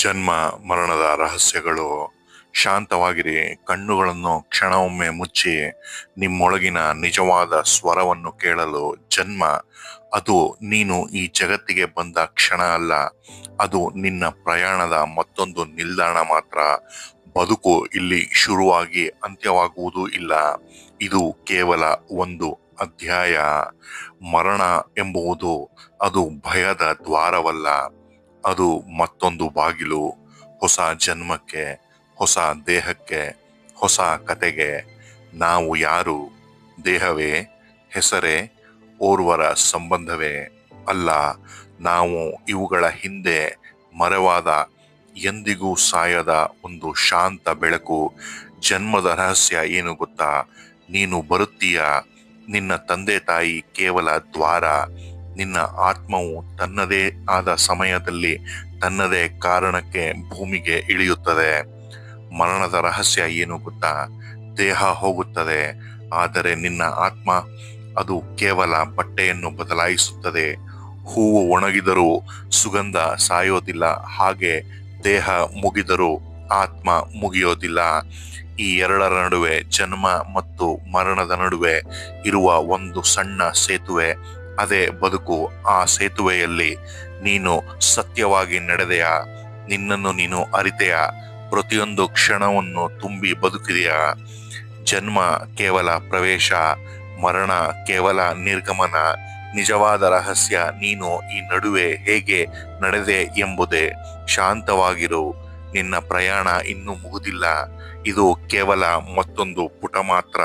ಜನ್ಮ ಮರಣದ ರಹಸ್ಯಗಳು. ಶಾಂತವಾಗಿರಿ, ಕಣ್ಣುಗಳನ್ನು ಕ್ಷಣವೊಮ್ಮೆ ಮುಚ್ಚಿ ನಿಮ್ಮೊಳಗಿನ ನಿಜವಾದ ಸ್ವರವನ್ನು ಕೇಳಲು. ಜನ್ಮ ಅದು ನೀನು ಈ ಜಗತ್ತಿಗೆ ಬಂದ ಕ್ಷಣ ಅಲ್ಲ, ಅದು ನಿನ್ನ ಪ್ರಯಾಣದ ಮತ್ತೊಂದು ನಿಲ್ದಾಣ ಮಾತ್ರ. ಬದುಕು ಇಲ್ಲಿ ಶುರುವಾಗಿ ಅಂತ್ಯವಾಗುವುದೂ ಇಲ್ಲ, ಇದು ಕೇವಲ ಒಂದು ಅಧ್ಯಾಯ. ಮರಣ ಎಂಬುದು ಅದು ಭಯದ ದ್ವಾರವಲ್ಲ, ಅದು ಮತ್ತೊಂದು ಬಾಗಿಲು. ಹೊಸ ಜನ್ಮಕ್ಕೆ, ಹೊಸ ದೇಹಕ್ಕೆ, ಹೊಸ ಕತೆಗೆ. ನಾವು ಯಾರು? ದೇಹವೇ? ಹೆಸರೇ? ಓರ್ವರ ಸಂಬಂಧವೇ? ಅಲ್ಲ, ನಾವು ಇವುಗಳ ಹಿಂದೆ ಮರೆವಾದ, ಎಂದಿಗೂ ಸಾಯದ ಒಂದು ಶಾಂತ ಬೆಳಕು. ಜನ್ಮದ ರಹಸ್ಯ ಏನು ಗೊತ್ತಾ? ನೀನು ಬರುತ್ತೀಯ, ನಿನ್ನ ತಂದೆ ತಾಯಿ ಕೇವಲ ದ್ವಾರ. ನಿನ್ನ ಆತ್ಮವು ತನ್ನದೇ ಆದ ಸಮಯದಲ್ಲಿ ತನ್ನದೇ ಕಾರಣಕ್ಕೆ ಭೂಮಿಗೆ ಇಳಿಯುತ್ತದೆ. ಮರಣದ ರಹಸ್ಯ ಏನು ಗೊತ್ತಾ? ದೇಹ ಹೋಗುತ್ತದೆ, ಆದರೆ ನಿನ್ನ ಆತ್ಮ, ಅದು ಕೇವಲ ಬಟ್ಟೆಯನ್ನು ಬದಲಾಯಿಸುತ್ತದೆ. ಹೂವು ಒಣಗಿದರೂ ಸುಗಂಧ ಸಾಯೋದಿಲ್ಲ, ಹಾಗೆ ದೇಹ ಮುಗಿದರೂ ಆತ್ಮ ಮುಗಿಯೋದಿಲ್ಲ. ಈ ಎರಡರ ನಡುವೆ, ಜನ್ಮ ಮತ್ತು ಮರಣದ ನಡುವೆ ಇರುವ ಒಂದು ಸಣ್ಣ ಸೇತುವೆ, ಅದೇ ಬದುಕು. ಆ ಸೇತುವೆಯಲ್ಲಿ ನೀನು ಸತ್ಯವಾಗಿ ನಡೆದೆಯಾ? ನಿನ್ನನ್ನು ನೀನು ಅರಿತೆಯಾ? ಪ್ರತಿಯೊಂದು ಕ್ಷಣವನ್ನು ತುಂಬಿ ಬದುಕಿದೆಯಾ? ಜನ್ಮ ಕೇವಲ ಪ್ರವೇಶ, ಮರಣ ಕೇವಲ ನಿರ್ಗಮನ. ನಿಜವಾದ ರಹಸ್ಯ ನೀನು ಈ ನಡುವೆ ಹೇಗೆ ನಡೆದೆ ಎಂಬುದೇ. ಶಾಂತವಾಗಿರು, ನಿನ್ನ ಪ್ರಯಾಣ ಇನ್ನೂ ಮುಗಿದಿಲ್ಲ, ಇದು ಕೇವಲ ಮತ್ತೊಂದು ಪುಟ ಮಾತ್ರ.